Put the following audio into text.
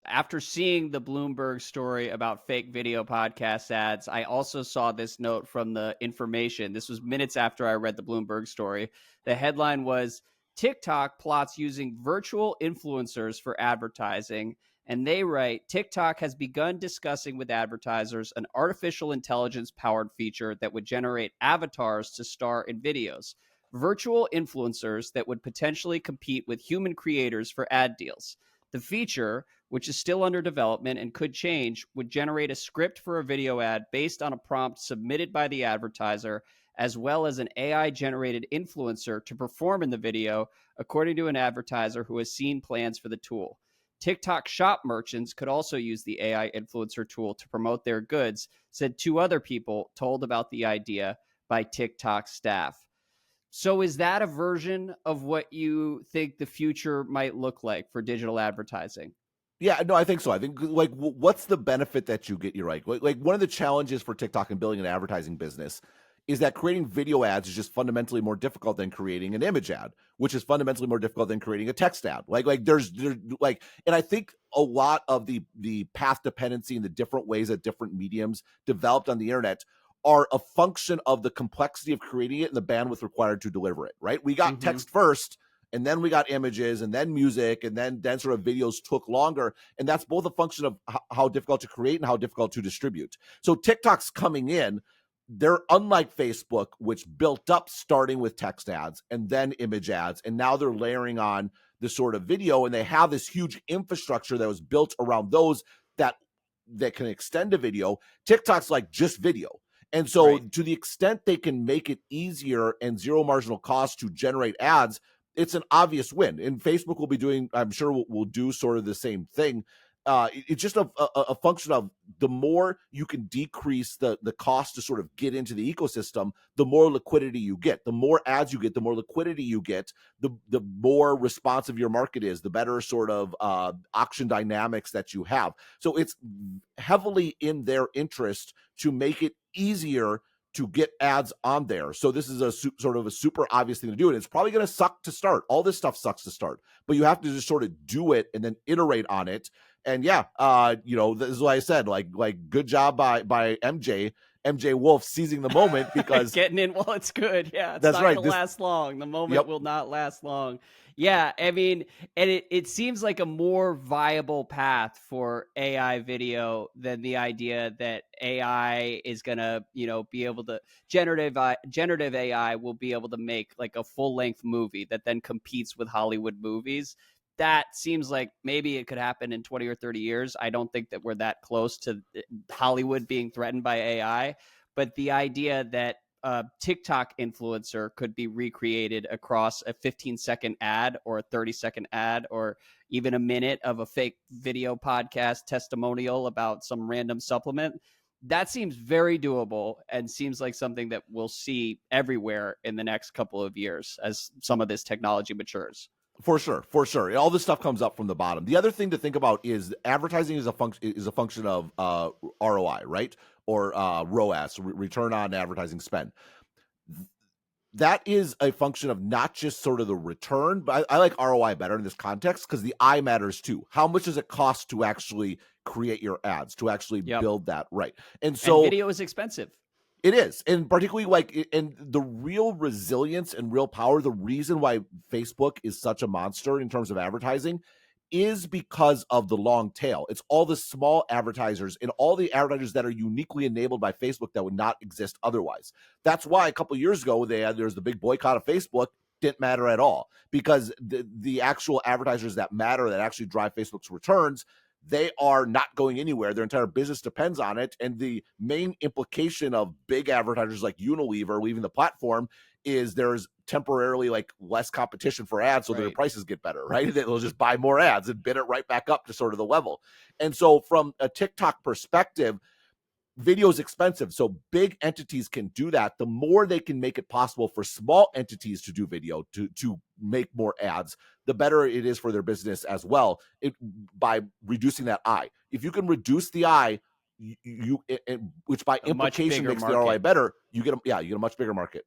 after seeing the Bloomberg story about fake video podcast ads, I also saw this note from the Information. This was minutes after I read the Bloomberg story. The headline was TikTok plots using virtual influencers for advertising. And they write TikTok has begun discussing with advertisers an artificial intelligence powered feature that would generate avatars to star in videos, virtual influencers that would potentially compete with human creators for ad deals. The feature, which is still under development and could change, would generate a script for a video ad based on a prompt submitted by the advertiser, as well as an AI generated influencer to perform in the video, according to an advertiser who has seen plans for the tool. TikTok shop merchants could also use the AI influencer tool to promote their goods, said two other people told about the idea by TikTok staff. So is that a version of what you think the future might look like for digital advertising? Yeah, no, I think so. I think like what's the benefit that you get? You're right. Like one of the challenges for TikTok and building an advertising business is that creating video ads is just fundamentally more difficult than creating an image ad, which is fundamentally more difficult than creating a text ad. There's like, and I think a lot of the path dependency and the different ways that different mediums developed on the internet are a function of the complexity of creating it and the bandwidth required to deliver it. Right? We got text first, and then we got images, and then music, and then sort of videos took longer. And that's both a function of how difficult to create and how difficult to distribute. So TikTok's coming in. They're unlike Facebook, which built up starting with text ads and then image ads, and now they're layering on the sort of video, and they have this huge infrastructure that was built around those that can extend to video. TikTok's like just video. And so to the extent they can make it easier and zero marginal cost to generate ads, it's an obvious win. And Facebook will be doing, I'm sure will do sort of the same thing. It's just a function of the more you can decrease the cost to sort of get into the ecosystem, the more liquidity you get. The more ads you get, the more liquidity you get, the more responsive your market is, the better sort of auction dynamics that you have. So it's heavily in their interest to make it easier to get ads on there. So this is a sort of a super obvious thing to do. And it's probably going to suck to start. All this stuff sucks to start, but you have to just sort of do it and then iterate on it. And yeah, this is what I said, like good job by MJ Wolf seizing the moment because getting in while it's good. Yeah. It's that's not right. Gonna last long. The moment will not last long. Yeah, I mean, and it seems like a more viable path for AI video than the idea that AI is gonna, be able to generative AI will be able to make like a full length movie that then competes with Hollywood movies. That seems like maybe it could happen in 20 or 30 years. I don't think that we're that close to Hollywood being threatened by AI, but the idea that a TikTok influencer could be recreated across a 15-second ad or a 30-second ad or even a minute of a fake video podcast testimonial about some random supplement. That seems very doable and seems like something that we'll see everywhere in the next couple of years as some of this technology matures. For sure. All this stuff comes up from the bottom. The other thing to think about is advertising is a function of ROI, right? Or ROAS, return on advertising spend. That is a function of not just sort of the return, but I like ROI better in this context because the I matters too. How much does it cost to actually create your ads, to actually build that right? And so video is expensive. It is. And particularly and the real resilience and real power, the reason why Facebook is such a monster in terms of advertising is because of the long tail. It's all the small advertisers and all the advertisers that are uniquely enabled by Facebook that would not exist otherwise. That's why a couple of years ago, there was the big boycott of Facebook. Didn't matter at all because the actual advertisers that matter, that actually drive Facebook's returns, they are not going anywhere. Their entire business depends on it. And the main implication of big advertisers like Unilever leaving the platform is there's temporarily like less competition for ads, so their prices get better, right? They'll just buy more ads and bid it right back up to sort of the level. And so from a TikTok perspective, video is expensive, so big entities can do that. The more they can make it possible for small entities to do video, to make more ads, the better it is for their business as well, by reducing that I. If you can reduce the I, which by implication makes the ROI better, you get a much bigger market.